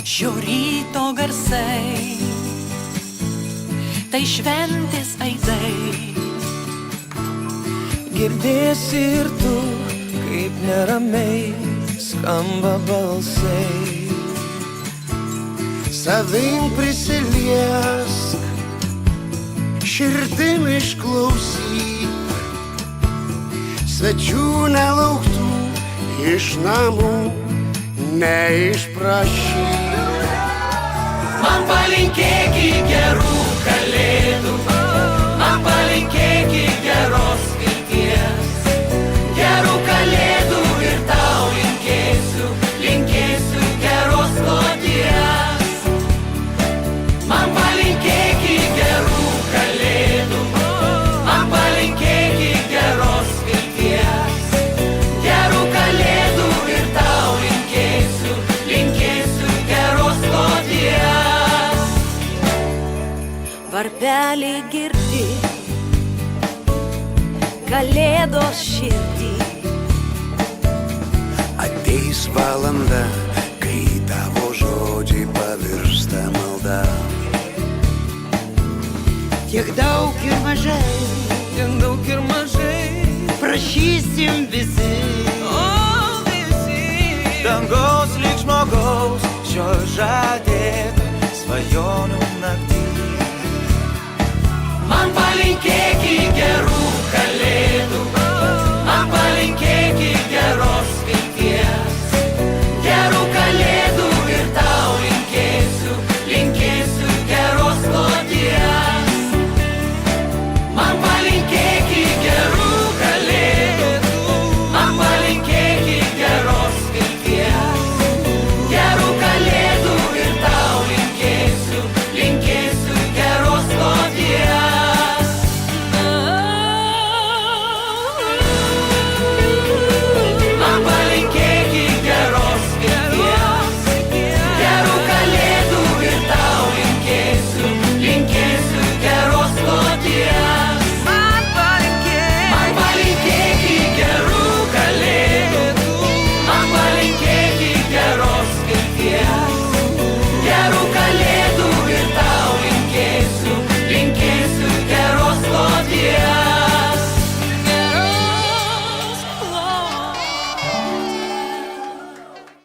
šio ryto garsai, tai šventės aidai. Girdėsi ir tu, kaip neramiai skamba balsai. Savim prisiliesk, širdim išklausyk, svečių nelauktų iš namų neišprašyk. Man palinkėki gerų kalėdų, man palinkėki geros vilties. Gerų kalėdų ir tau linkėsiu, linkėsiu geros kloties. Man palinkėki gerų kalėdų, man palinkėki geros vilties. Gerų kalėdų ir tau linkėsiu, linkėsiu geros kloties. Varpelį girdi, kalėdos širdį. Ateis valanda, kai tavo žodžiai pavirsta malda. Tiek daug ir mažai, Tiek daug ir mažai, prašysim visi. o visi. Dangaus lyg žmogaus, šio žadė